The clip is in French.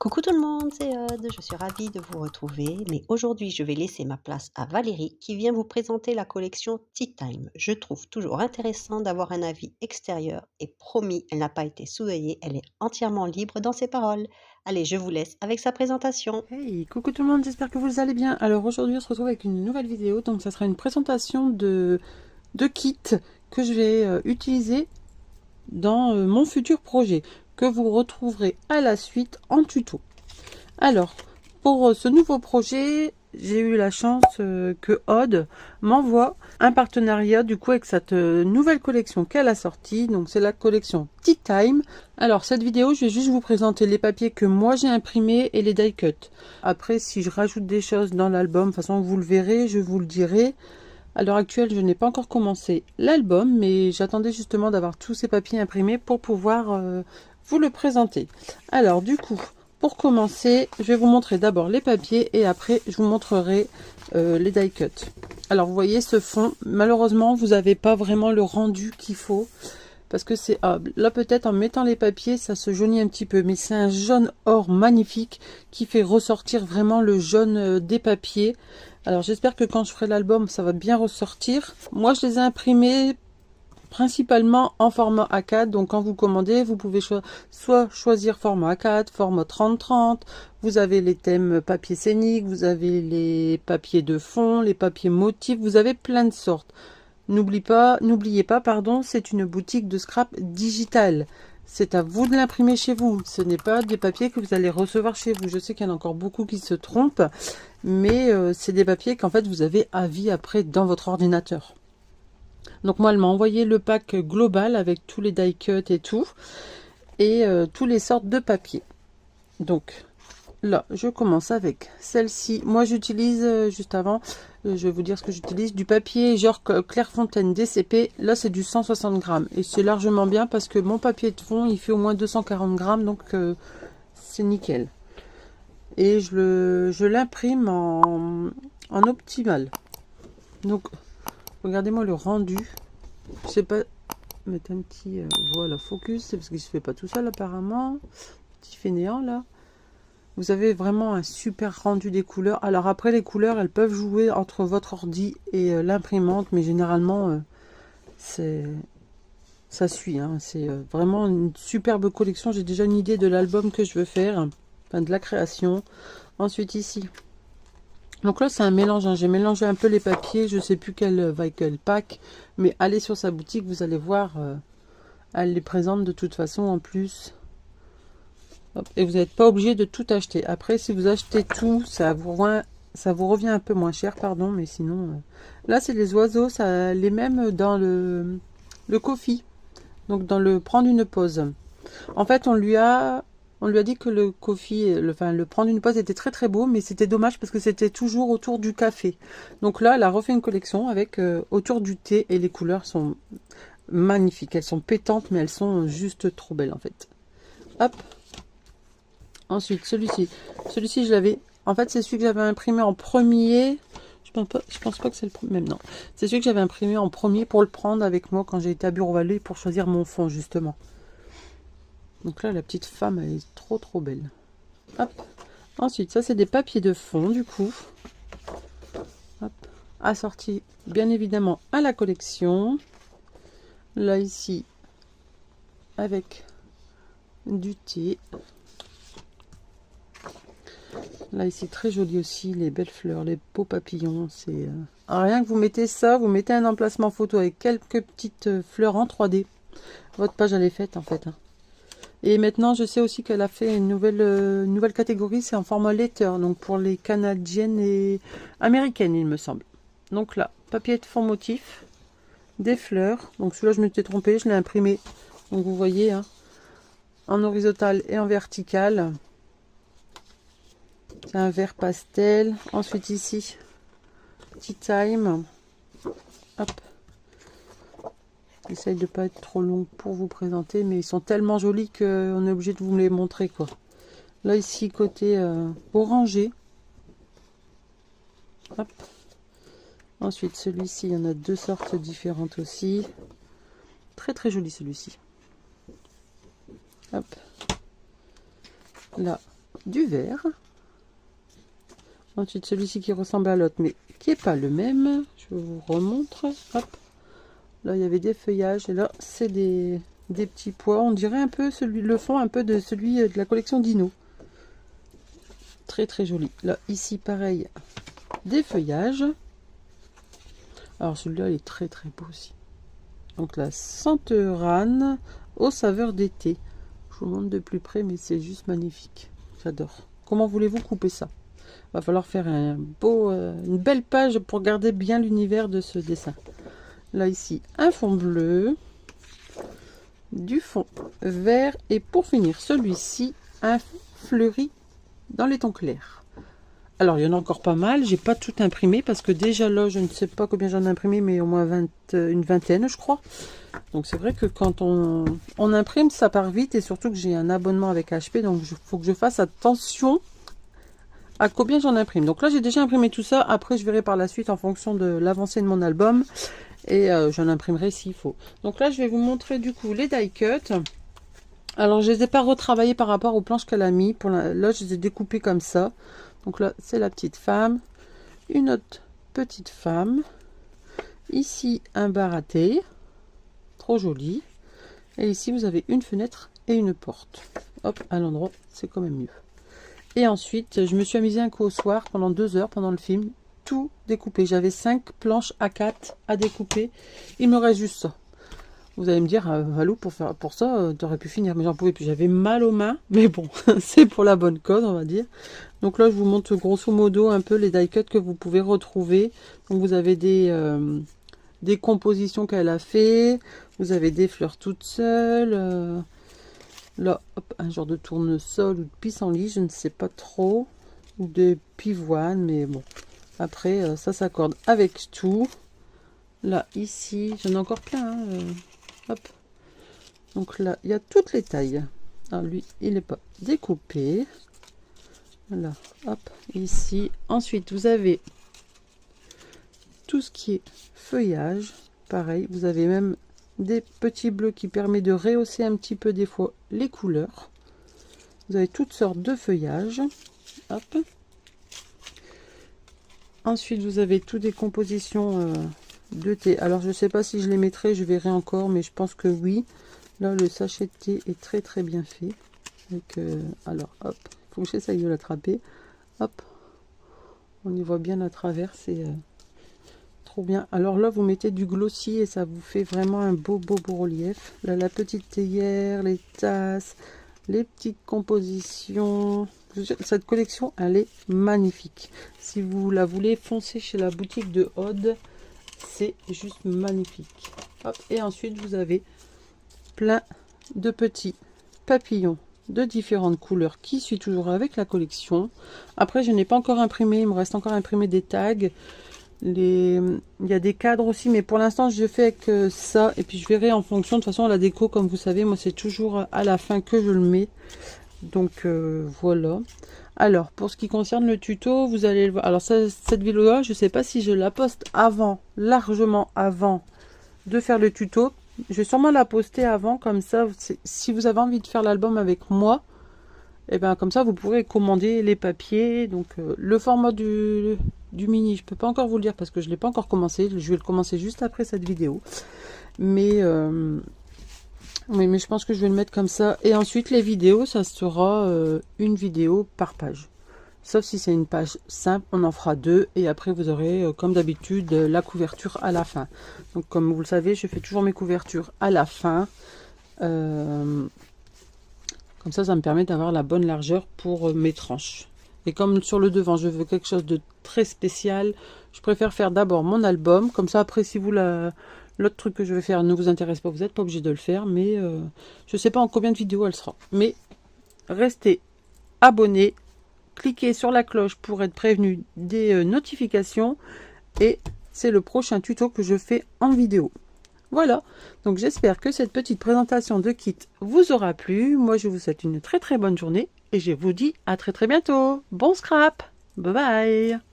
Coucou tout le monde, c'est Aude, je suis ravie de vous retrouver, mais aujourd'hui je vais laisser ma place à Valérie qui vient vous présenter la collection Tea Time. Je trouve toujours intéressant d'avoir un avis extérieur et promis, elle n'a pas été sous-veillée, elle est entièrement libre dans ses paroles. Allez, je vous laisse avec sa présentation. Hey, coucou tout le monde, j'espère que vous allez bien. Alors aujourd'hui on se retrouve avec une nouvelle vidéo, donc ça sera une présentation de kits que je vais utiliser dans mon futur projet, que vous retrouverez à la suite en tuto. Alors, pour ce nouveau projet, j'ai eu la chance que Aude m'envoie un partenariat du coup avec cette nouvelle collection qu'elle a sortie. Donc c'est la collection Tea Time. Alors cette vidéo, je vais juste vous présenter les papiers que moi j'ai imprimés et les die cut. Après, si je rajoute des choses dans l'album, de toute façon vous le verrez, je vous le dirai. À l'heure actuelle, je n'ai pas encore commencé l'album, mais j'attendais justement d'avoir tous ces papiers imprimés pour pouvoir vous le présenter. Alors du coup, pour commencer, je vais vous montrer d'abord les papiers et après je vous montrerai les die cut. Alors vous voyez ce fond, malheureusement vous n'avez pas vraiment le rendu qu'il faut parce que c'est là peut-être en mettant les papiers ça se jaunit un petit peu, mais c'est un jaune or magnifique qui fait ressortir vraiment le jaune des papiers. Alors j'espère que quand je ferai l'album ça va bien ressortir. Moi je les ai imprimés principalement en format A4, donc quand vous commandez vous pouvez soit choisir format A4, format 30-30, vous avez les thèmes papier scénique, vous avez les papiers de fond, les papiers motifs, vous avez plein de sortes. N'oubliez pas, pardon, c'est une boutique de scrap digital. C'est à vous de l'imprimer chez vous. Ce n'est pas des papiers que vous allez recevoir chez vous. Je sais qu'il y en a encore beaucoup qui se trompent, mais c'est des papiers qu'en fait vous avez à vie après dans votre ordinateur. Donc moi, elle m'a envoyé le pack global avec tous les die cut et tout, et toutes les sortes de papiers. Donc là, je commence avec celle-ci. Moi, j'utilise, juste avant, je vais vous dire ce que j'utilise, du papier genre Clairefontaine DCP. Là, c'est du 160 grammes. Et c'est largement bien parce que mon papier de fond, il fait au moins 240 grammes. Donc, c'est nickel. Et je l'imprime en optimal. Donc, regardez-moi le rendu. Je sais pas mettre un petit... voilà, focus. C'est parce qu'il se fait pas tout seul apparemment. Petit fainéant là. Vous avez vraiment un super rendu des couleurs. Alors après, les couleurs, elles peuvent jouer entre votre ordi et l'imprimante, mais généralement, ça suit. Hein. C'est vraiment une superbe collection. J'ai déjà une idée de l'album que je veux faire, enfin de la création. Ensuite ici. Donc là, c'est un mélange. Hein. J'ai mélangé un peu les papiers. Je sais plus quel pack, mais allez sur sa boutique, vous allez voir. Elle les présente de toute façon en plus. Hop, et vous n'êtes pas obligé de tout acheter. Après, si vous achetez tout, ça vous revient un peu moins cher, pardon, mais sinon... Là, c'est les oiseaux, ça les mêmes dans le coffee. Donc, dans le prendre une pause. En fait, on lui a dit que le coffee, le prendre une pause était très très beau, mais c'était dommage parce que c'était toujours autour du café. Donc là, elle a refait une collection avec autour du thé et les couleurs sont magnifiques. Elles sont pétantes, mais elles sont juste trop belles en fait. Hop. Ensuite, celui-ci, je l'avais... En fait, c'est celui que j'avais imprimé en premier. Je pense pas que c'est le premier. Même non. C'est celui que j'avais imprimé en premier pour le prendre avec moi quand j'ai été à Bureau-Vallée pour choisir mon fond, justement. Donc là, la petite femme, elle est trop, trop belle. Hop. Ensuite, ça, c'est des papiers de fond, du coup. Hop. Assorti, bien évidemment, à la collection. Là, ici, avec du thé. Là ici très joli aussi, les belles fleurs, les beaux papillons. C'est rien que vous mettez ça, vous mettez un emplacement photo avec quelques petites fleurs en 3D. Votre page elle est faite en fait. Hein. Et maintenant je sais aussi qu'elle a fait une nouvelle catégorie, c'est en format letter, donc pour les canadiennes et américaines il me semble. Donc là, papier de fond motif, des fleurs. Donc celui-là je m'étais trompée, je l'ai imprimé. Donc vous voyez, hein, en horizontal et en vertical. C'est un vert pastel. Ensuite ici, Tea Time. Hop. J'essaye de pas être trop long pour vous présenter, mais ils sont tellement jolis qu'on est obligé de vous les montrer quoi. Là ici côté orangé. Hop. Ensuite celui-ci, il y en a deux sortes différentes aussi. Très très joli celui-ci. Hop. Là, du vert. Ensuite, celui-ci qui ressemble à l'autre, mais qui n'est pas le même. Je vous remontre. Hop. Là, il y avait des feuillages. Et là, c'est des petits pois. On dirait un peu le fond un peu de celui de la collection Dino. Très, très joli. Là, ici, pareil, des feuillages. Alors, celui-là, il est très, très beau aussi. Donc, la Centerane aux saveurs d'été. Je vous montre de plus près, mais c'est juste magnifique. J'adore. Comment voulez-vous couper ça? Va falloir faire une belle page pour garder bien l'univers de ce dessin. Là, ici, un fond bleu, du fond vert, et pour finir, celui-ci, un fleuri dans les tons clairs. Alors, il y en a encore pas mal. J'ai pas tout imprimé parce que déjà là, je ne sais pas combien j'en ai imprimé, mais au moins une vingtaine, je crois. Donc, c'est vrai que quand on imprime, ça part vite, et surtout que j'ai un abonnement avec HP, donc il faut que je fasse attention à combien j'en imprime. Donc là, j'ai déjà imprimé tout ça. Après, je verrai par la suite en fonction de l'avancée de mon album. Et j'en imprimerai s'il faut. Donc là, je vais vous montrer du coup les die cuts. Alors, je ne les ai pas retravaillés par rapport aux planches qu'elle a mis. Là, je les ai découpés comme ça. Donc là, c'est la petite femme. Une autre petite femme. Ici, un baraté. Trop joli. Et ici, vous avez une fenêtre et une porte. Hop, à l'endroit, c'est quand même mieux. Et ensuite, je me suis amusée un coup au soir, pendant 2 heures, pendant le film, tout découpé. J'avais 5 planches A4 à découper. Il me reste juste ça. Vous allez me dire, Valou, pour ça, tu aurais pu finir. Mais j'en pouvais plus. J'avais mal aux mains. Mais bon, c'est pour la bonne cause, on va dire. Donc là, je vous montre grosso modo un peu les die cuts que vous pouvez retrouver. Donc vous avez des compositions qu'elle a fait. Vous avez des fleurs toutes seules. Là, hop, un genre de tournesol ou de pissenlit, je ne sais pas trop. Ou de pivoine, mais bon. Après, ça s'accorde avec tout. Là, ici, j'en ai encore plein. Hein, hop. Donc là, il y a toutes les tailles. Alors lui, il n'est pas découpé. Là, hop, ici. Ensuite, vous avez tout ce qui est feuillage. Pareil, vous avez même des petits bleus qui permettent de rehausser un petit peu des fois les couleurs. Vous avez toutes sortes de feuillages. Hop. Ensuite, vous avez toutes des compositions de thé. Alors, je ne sais pas si je les mettrai, je verrai encore, mais je pense que oui. Là, le sachet de thé est très très bien fait. Donc, alors, hop, il faut que j'essaye de l'attraper. Hop, on y voit bien à travers, c'est trop bien. Alors là, vous mettez du glossy et ça vous fait vraiment un beau relief. Là, la petite théière, les tasses, les petites compositions. Cette collection, elle est magnifique. Si vous la voulez, foncez chez la boutique de Aude. C'est juste magnifique. Hop. Et ensuite, vous avez plein de petits papillons de différentes couleurs qui suit toujours avec la collection. Après, je n'ai pas encore imprimé. Il me reste encore à imprimer des tags. Il y a des cadres aussi, mais pour l'instant je fais avec ça, et puis je verrai en fonction. De toute façon, la déco, comme vous savez, moi c'est toujours à la fin que je le mets. Donc voilà. Alors pour ce qui concerne le tuto, vous allez le voir. Alors cette vidéo là, je sais pas si je la poste avant, largement avant de faire le tuto. Je vais sûrement la poster avant, comme ça si vous avez envie de faire l'album avec moi, et bien comme ça vous pourrez commander les papiers. Donc le format du mini, je peux pas encore vous le dire parce que je l'ai pas encore commencé. Je vais le commencer juste après cette vidéo, mais oui, mais je pense que je vais le mettre comme ça. Et ensuite les vidéos, ça sera une vidéo par page, sauf si c'est une page simple, on en fera 2, et après vous aurez comme d'habitude la couverture à la fin. Donc comme vous le savez, je fais toujours mes couvertures à la fin. Comme ça me permet d'avoir la bonne largeur pour mes tranches. Et comme sur le devant, je veux quelque chose de très spécial, je préfère faire d'abord mon album. Comme ça, après, si vous l'autre truc que je vais faire ne vous intéresse pas, vous n'êtes pas obligé de le faire. Mais je ne sais pas en combien de vidéos elle sera. Mais restez abonnés, cliquez sur la cloche pour être prévenu des notifications. Et c'est le prochain tuto que je fais en vidéo. Voilà, donc j'espère que cette petite présentation de kit vous aura plu. Moi, je vous souhaite une très très bonne journée et je vous dis à très très bientôt. Bon scrap, bye bye.